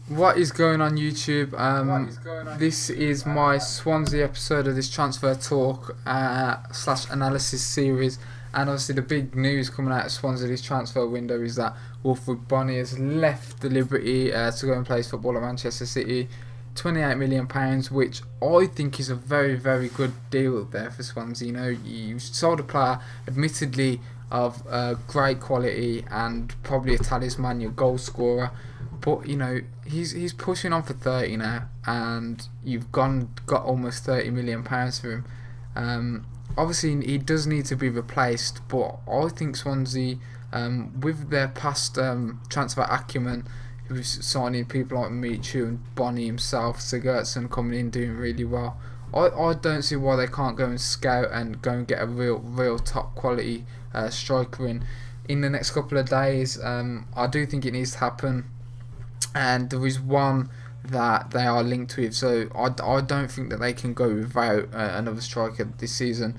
What is going on YouTube? This is my Swansea episode of this transfer talk slash analysis series, and obviously the big news coming out of Swansea this transfer window is that Bony has left the Liberty to go and play football at Manchester City. £28 million, which I think is a very, very good deal there for Swansea. You know, you sold a player, admittedly of great quality and probably a talisman, your goal scorer, but you know he's pushing on for 30 now, and you've got almost £30 million for him. Obviously he does need to be replaced, but I think Swansea, with their past transfer acumen, who's signing people like Michu and Bony himself, Sigurdsson coming in doing really well, I don't see why they can't go and scout and go and get a real top quality striker in the next couple of days. I do think it needs to happen, and there is one that they are linked with, so I don't think that they can go without another striker this season.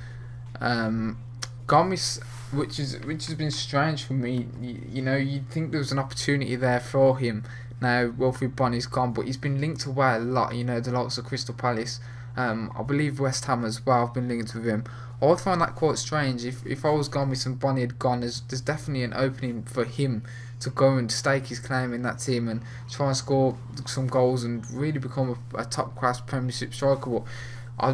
Gomis, which has been strange for me. You know, you'd think there was an opportunity there for him. Now Wilfried Bony's gone, but he's been linked away a lot. You know, the likes of Crystal Palace, I believe West Ham as well have been linked with him. I find that quite strange. If I was Gomis and Bony had gone, there's definitely an opening for him to go and stake his claim in that team and try and score some goals and really become a top class Premiership striker. But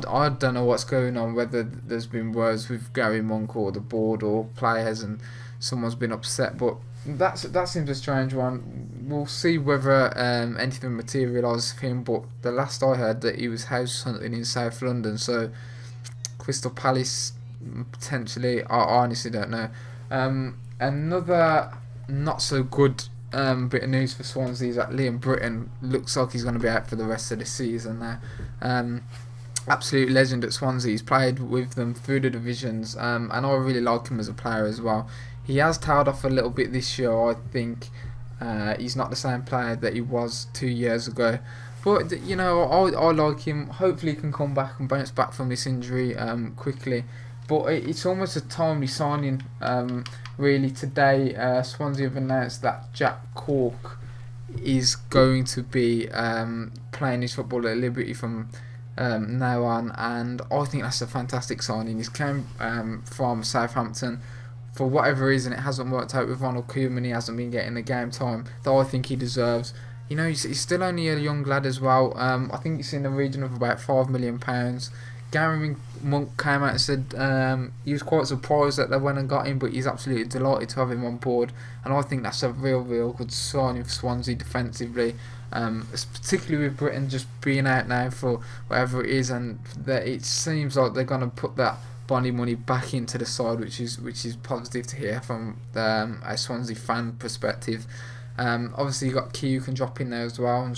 I don't know what's going on, whether there's been words with Gary Monk or the board or players and someone's been upset, but that seems a strange one. We'll see whether anything materialises for him, but the last I heard that he was house hunting in South London, so Crystal Palace potentially. I honestly don't know. Another not so good bit of news for Swansea is that Liam Britton looks like he's going to be out for the rest of the season now. Absolute legend at Swansea. He's played with them through the divisions, and I really like him as a player as well. He has tailed off a little bit this year, I think. He's not the same player that he was 2 years ago, but you know, I like him. Hopefully he can come back and bounce back from this injury quickly, but it's almost a timely signing. Really, today Swansea have announced that Jack Cork is going to be playing his football at Liberty from now on, and I think that's a fantastic signing. He's came from Southampton. For whatever reason, it hasn't worked out with Ronald Koeman. He hasn't been getting the game time that I think he deserves. You know, he's still only a young lad as well. I think he's in the region of about £5 million. Gary Monk came out and said he was quite surprised that they went and got him, but he's absolutely delighted to have him on board, and I think that's a real good signing for Swansea defensively, particularly with Britain just being out now for whatever it is, and that it seems like they're going to put that Bony money back into the side, which is positive to hear from a Swansea fan perspective. Obviously you got Key who can drop in there as well, and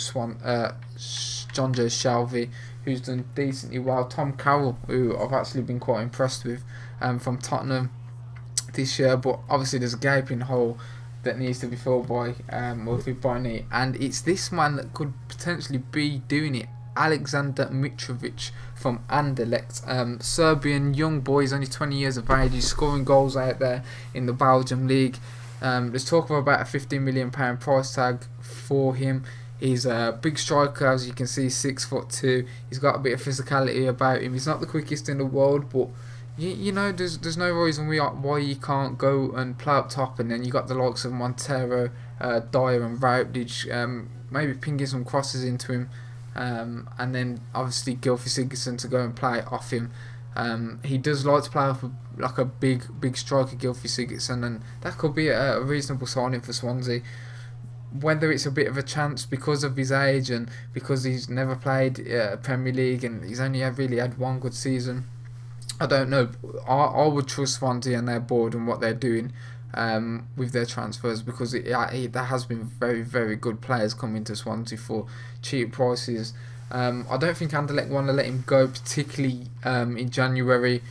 John Joe Shelby, who's done decently well. Tom Carroll, who I've actually been quite impressed with from Tottenham this year, but obviously there's a gaping hole that needs to be filled by Wilfried Bony, and it's this man that could potentially be doing it. Alexander Mitrovic from Anderlecht, Serbian young boy. He's only 20 years of age. He's scoring goals out there in the Belgium league. There's talk of about a £15 million price tag for him. He's a big striker, as you can see, 6'2". He's got a bit of physicality about him. He's not the quickest in the world, but you know, there's no reason why you can't go and play up top. And then you got the likes of Montero, Dyer and Routledge, maybe pinging some crosses into him. And then obviously Gylfi Sigurdsson to go and play off him. He does like to play off like a big striker, Gylfi Sigurdsson, and that could be a reasonable signing for Swansea. Whether it's a bit of a chance because of his age and because he's never played Premier League and he's only really had one good season, I don't know. I would trust Swansea and their board and what they're doing with their transfers, because there has been very good players coming to Swansea for cheap prices. I don't think Anderlecht want to let him go, particularly in January,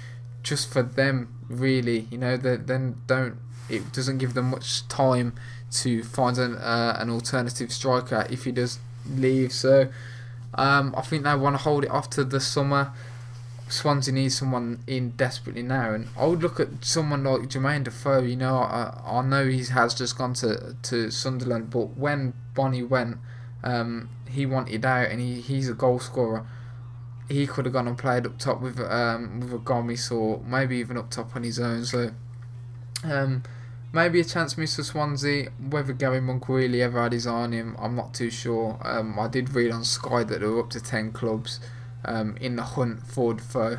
just for them really. You know, it doesn't give them much time to find an alternative striker if he does leave. So I think they want to hold it off to the summer. Swansea needs someone in desperately now, and I would look at someone like Jermaine Defoe. You know, I know he has just gone to Sunderland, but when Bony went, he wanted out, and he's a goal scorer. He could have gone and played up top with a Gomis, or maybe even up top on his own. So maybe a chance miss for Swansea. Whether Gary Monk really ever had his eye on him, I'm not too sure. I did read on Sky that there were up to 10 clubs in the hunt for Defoe.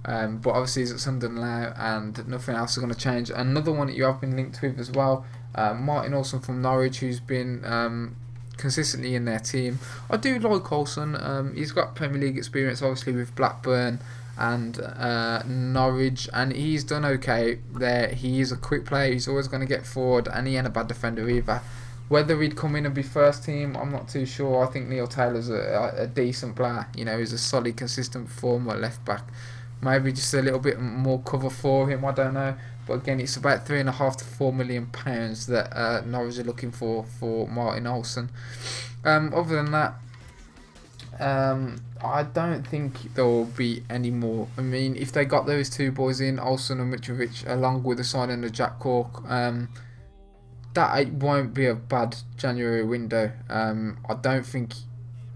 But obviously he's at Sunderland now, and nothing else is going to change. Another one that you have been linked with as well, Martin Olsen from Norwich, who's been consistently in their team. I do like Olsen. He's got Premier League experience, obviously, with Blackburn and Norwich, and he's done okay there. He is a quick player. He's always going to get forward, and he ain't a bad defender either. Whether he'd come in and be first team, I'm not too sure. I think Neil Taylor's a decent player. You know, he's a solid, consistent performer at left back. Maybe just a little bit more cover for him, I don't know. But again, it's about £3.5 to £4 million that Norwich are looking for Martin Olsen. Other than that, I don't think there will be any more. I mean, if they got those two boys in, Olsen and Mitrovic, along with the signing of Jack Cork, that won't be a bad January window. I don't think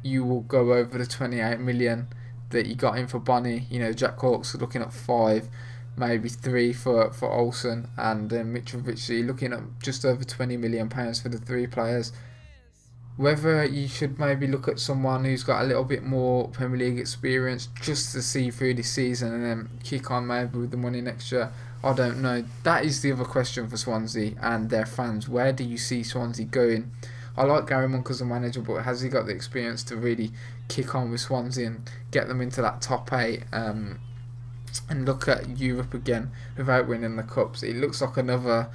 you will go over the 28 million that you got in for Bony. You know, Jack Cork's looking at 5, maybe 3 for Olsen, and Mitrovic, so you're looking at just over £20 million for the 3 players. Whether you should maybe look at someone who's got a little bit more Premier League experience just to see through this season and then kick on maybe with the money next year, I don't know. That is the other question for Swansea and their fans. Where do you see Swansea going? I like Gary Monk as a manager, but has he got the experience to really kick on with Swansea and get them into that top 8 and look at Europe again without winning the cups? It looks like another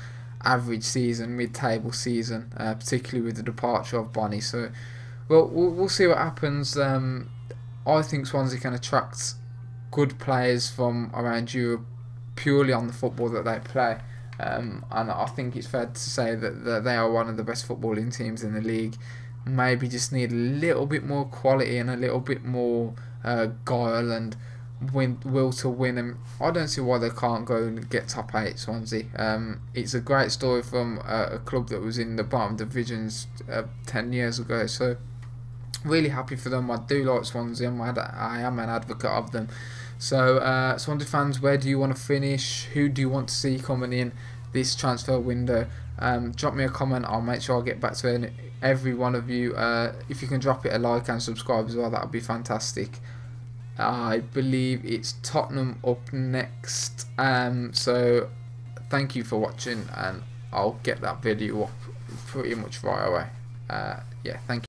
average season, mid-table season, particularly with the departure of Bony. So, well, we'll see what happens. I think Swansea can attract good players from around Europe purely on the football that they play. And I think it's fair to say that they are one of the best footballing teams in the league. Maybe just need a little bit more quality and a little bit more guile and will to win, and I don't see why they can't go and get top 8, Swansea. It's a great story from a club that was in the bottom divisions 10 years ago, so really happy for them. I do like Swansea. I am an advocate of them. So Swansea fans, where do you want to finish? Who do you want to see coming in this transfer window? Drop me a comment. I'll make sure I get back to every one of you. If you can drop it a like and subscribe as well, that would be fantastic. I believe it's Tottenham up next. So thank you for watching, and I'll get that video up pretty much right away. Yeah, thank you.